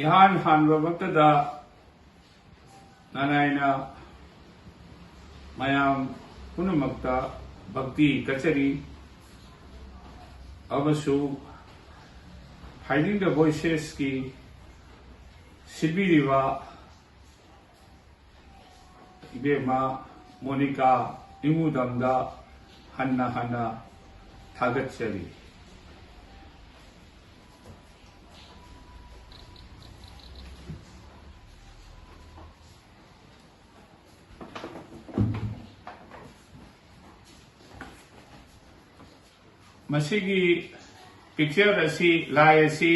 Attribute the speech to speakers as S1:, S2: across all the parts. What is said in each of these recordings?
S1: इहान हानबमक्तदा नारायण मयाम पुनमक्ता भक्ति कचरी अवसु fighting the voices की सिबिरिवा इबेमा मोनिका इमुदमदा हन्ना हन्ना थागतचरी मसीगी पिक्चर असी लाय असी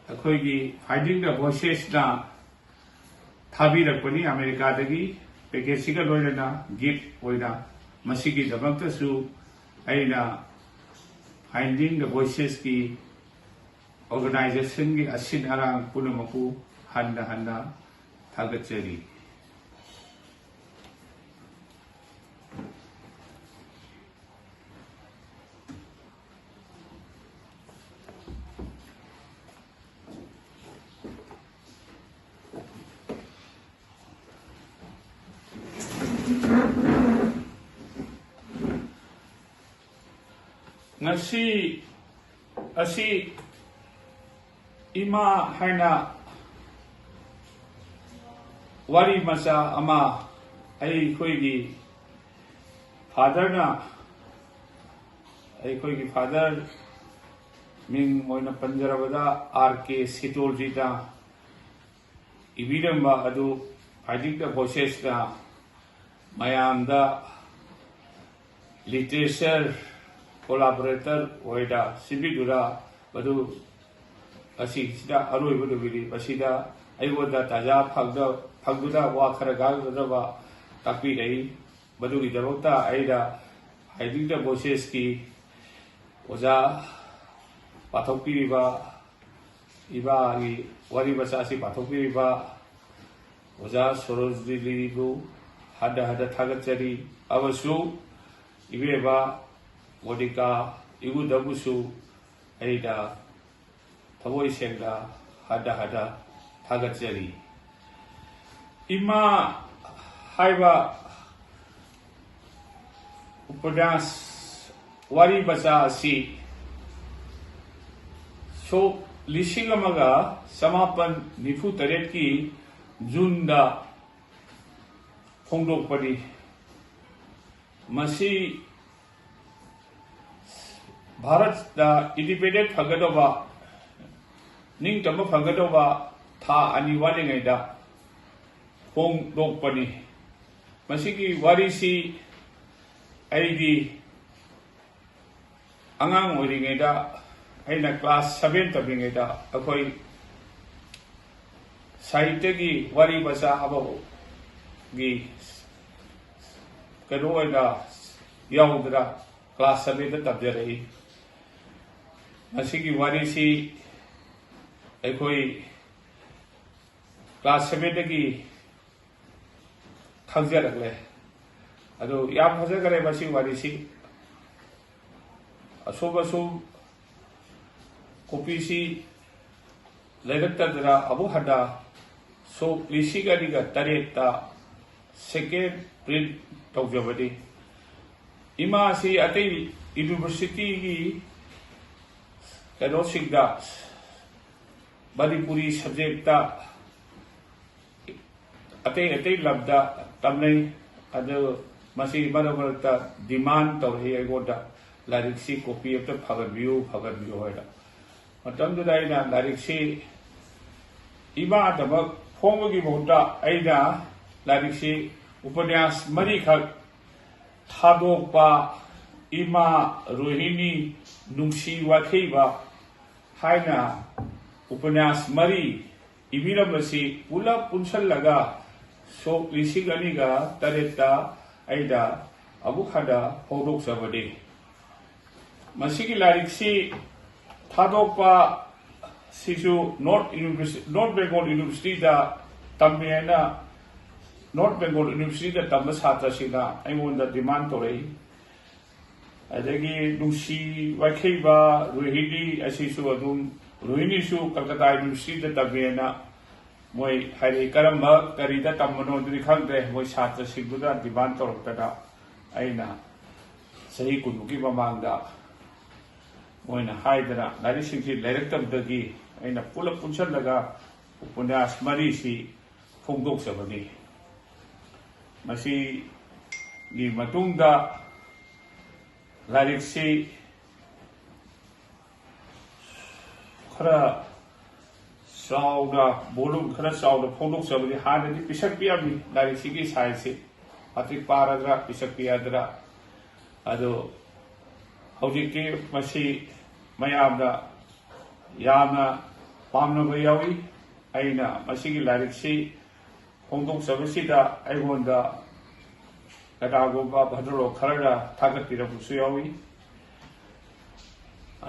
S1: अखोगी फाइटिंग द वॉइसेस ना थाबीरकपनी अमेरिका दगी पैकेजिंग लोइना गिफ्ट होइना मसीगी दमक्तसु अइना फाइटिंग द वॉइसेस की ऑर्गेनाइजेशन की असिन अरांग पुनमकु हन्ना हन्ना थागतचरी ngasi asi ima haina wari masa ama ai khoigi father na ai khoigi father ming moina panjarabada RK Sitolji da ibidamba adu fighting the voices da mayam da literature collaborator oida sibidura badu asi sida aroi badu bili basida aigoda taja phagduda wa khara ga ba takpi dai badu gi jarota aida hiding the voices ki oja pathokpi ba iba gi wari basa si pathokpi ba oja sorojli bu hada hada thagachari abasu ibeba Monika इगुदबुसु अइदा थबोई सेंगा हदा हदा थागतचरी इमा हाइबा उपन्यास वारी बचा असी सो लिसिंग अमगा समापन निफु तरेट की जून दा फोंदोकपनी मसी भारत दा independent फगदोबा निंगतम फगदोबा था अनि वालिङैदा फोंदोकपनी मसिगी वारिसी आइदी अंगांग ओइरिङैदा आइना क्लास 7 तबिङैदा अखोई साहित्य की वारी बसा अबो गी कनो ओइदा याउदरा क्लास 7 दा तबजरही मसीगी वारीसी अखोई क्लास 7 की खंगजरगले अदो याम फजगरे मसी वारीसी असोबसु कोपीसी लेरक्तदरा अबु हदा सो लिसिगरिगा तरेता सेकेंड प्रिंट तौजबदी इमा सी अते यूनिवर्सिटी की कनोसिंगदा मणिपुरी सब्जेक्ट अते अते लब्दा तमनै अदो मसी मरमरता डिमांड तौरही एगोदा लारिक्सी कॉपी अफ फगरबियो होइदा मतमदुदा आइना लारिक्सी इमा दमक फोंबगी बहुता आइना लारिक्सी उपन्यास मरिखक थादोकपा इमा रोहिणी नुंसी वाखैबा हाइना उपन्यास मरी इबिरमसी पुला पुनसलगा सोक लिसिगनिगा तरेता आइदा अबुखादा फोदोकसबदे मसिगी लारिक्सी थादोकपा सिसु नॉर्थ बेंगल यूनिवर्सिटी दा तमेना नॉर्थ बेंगल यूनिवर्सिटी दा तम छात्रसिंगा अइमोंदा डिमांड तोरई अदगी नुंसी वाखैबा रोहिणी असिसु अदुम रोहिणीसु कलकत्ता यूनिवर्सिटी तमेना मोई हाई करम्बा करीदा तमनोदि खंग्रे मोई छात्रसिंगदुदा डिमांड तौरक्तदा अइना सही कुनुकी ममांगदा मोइना हाइदना लाइरिकसिंगसि लैरक्तबदगी अइना पुलप पुनसलगा उपन्यास मरीसी फोंदोक्चबनी मसी गी मतुंगदा लाइरिकसि खरा चाउना बोलुम खरा चाउना फोंदोक्चबनी हानदि पिसक्पियामी लाइरिकसिगी साइजसे अतिक पारद्रा पिसक्पियाद्रा अदो हौजिके मसी मयामदा यामना पामनबा यावी अइना मसीगी लाइरिकसि फोंदोक्चबसिदा अइगोंदा कदागुंबा भद्रो खरगा थागतपिरबसु यावी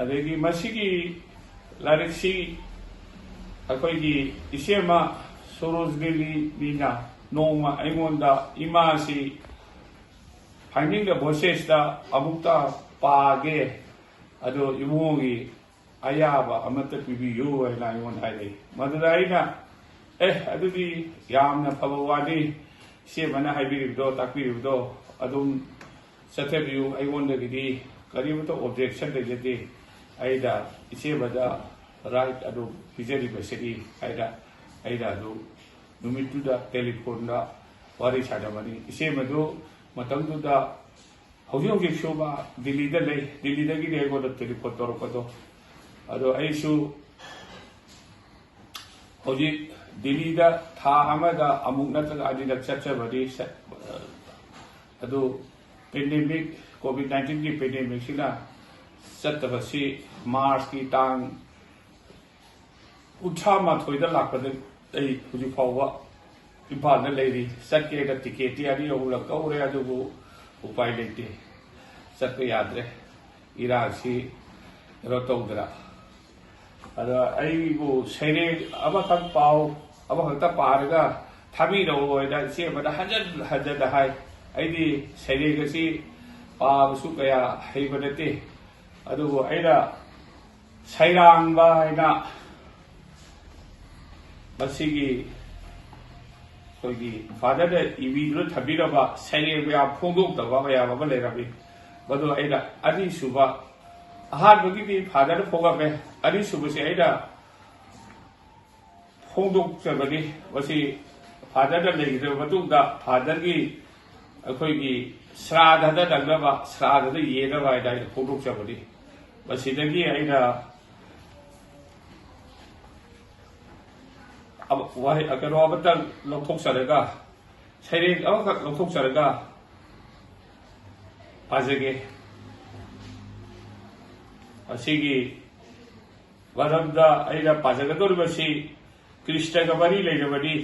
S1: अदेगी मसीगी लाइरिकसि अखोइगी इसेमा सोरोजबेली नीना नोंमा अइगोंदा इमासी फाइंडिंग द प्रोसेस अमुक्ता पागे अदो इमोगी अयाबा अमत पिबियु हैना इमोन हाइदे मदुदा आइना अदुदी यामना फबा वानी से मना हाइबिरिबदो ताकबिरिबदो अदुम सथेबियु अइगोंदगिदी करीबतो ऑब्जेक्शन लेजेदे आइदा इसे बदा राइट अदु पिजरिबसेगी आइदा अदु नुमितुदा टेलीफोनदा वारी सादमनी इसे मदु मतंगदुदा हौजिक सोबा दिल्लीदा लई दिल्लीदगी लेगोदा टेलीफोन तौरपदो अदो आइसु हौजिक दिल्लीदा था अमदा अमुक नत्रगा अदिलक चचबदी अदो पेंडेमिक कोविड-19 की पेंडेमिक सिना चतबसी मार्च की तांग उठा माथोइदा लापदे आई हुजि फाववा इम्फाल लेरी चटके टिकेट यानी अहुलक कौरे अदुबु उपाय लेते चटके याद्रे इरासी रोतौदरा अदा आइबु सैरे अबखक पाव अबखक पारगा थाबीरो ओइदा से बदा हजद हाय आइदी सैरे गसी पाबसु कया हैबदते अदुबु आइदा सैरांबा आइना मसीगी फादर इवीद्रो थबीरबा सैरेबया फोंदोक्तबा मयाबा लेरबी बदो आइदा अनिसुबा अहानबगी फादर फोगाबे अनिसुबसे आइदा फोंदोक्चबनी मसी फादर लेगिद्रो मतुंदा फादर की अखोइगी श्राद्धदा दंगबा श्राद्धदा येनबा आइदा फोंदोक्चबनी मसीदगी आइदा अब वह कनो अमतंग लौथोक्चरगा सैरें अमखक लौथोक्चरगा पाजगे असिगी वरमदा आइना पाजगदोरबसी कृष्णगा मरी लेरबनी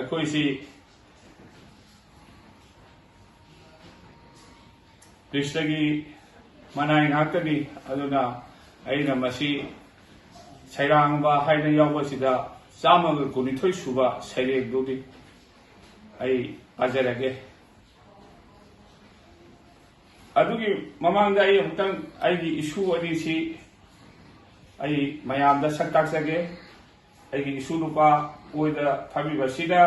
S1: अखोइसी कृष्णगी मनाई ngakani aduna aina masi sairangba haina yawbasida चामग कुनिथोई सुबा सैरेगदुदी आई पाजरगे अदुगी ममांगदा आई अमतंग आईगी इशू अनिसी आई मयामदा सक्ताक्सगे आईगी इशू नुपा ओइदा थाबिबसिदा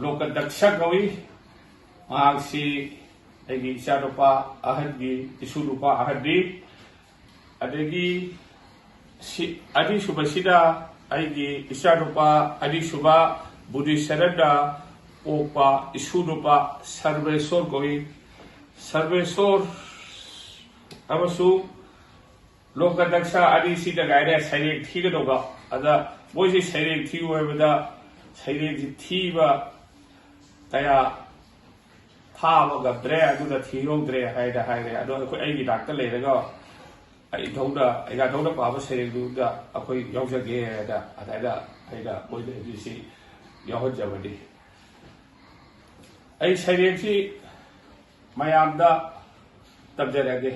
S1: लोकदक्ष गवी मागसी आईगी इशा नुपा अहदगी इशू नुपा अहदी अदगी अदि सुबसिदा आईगी इशानुपा अनिसुबा बुद्धिशरदा ओपा इशुनुपा सर्वेश्वर कोई सर्वेश्वर अमसु लोकदक्षा अनिसिदा गायरे सैरें थीगदोगा अदा मोइसे सैरें थीओबदा सैरें थीबा कया थाबगद्रे अदुदा थीहोद्रे हायदा हायरे अदो अखोइ आईगी डाक्टर लेरगा इधौदा इगाधौदा पाबा सैरेंदुदा अखोइ यावजगे दा अदाइदा आइदा मोइदे दिसि यावजबदि आई सैरेंसि मयामदा तबजरगे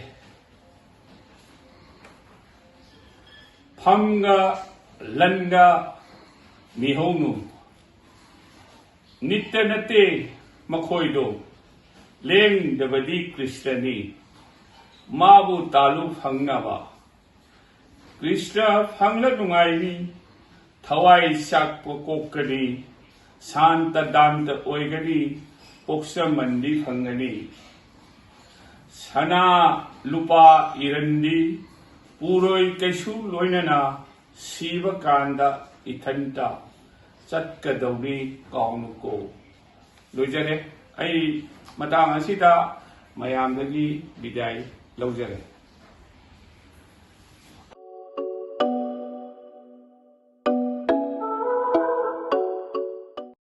S1: फंगा लंगा मिहौनु नित्य नते मखोइदो लेंगदबदि कृष्णनी माबु तालु फंगनाबा कृष्ण फंगल नुंगाइनी थवाई साकप कोकनी शांत दांत ओइगनी पोक्समंदी फंगनी सना लुपा इरंदी पुरोई कैसु लोइनना सीब कांदा इथंता चटकदौरी काउनुको लोइजरे आई मतांग असिदा मयामदगी बिदाई लौजरे।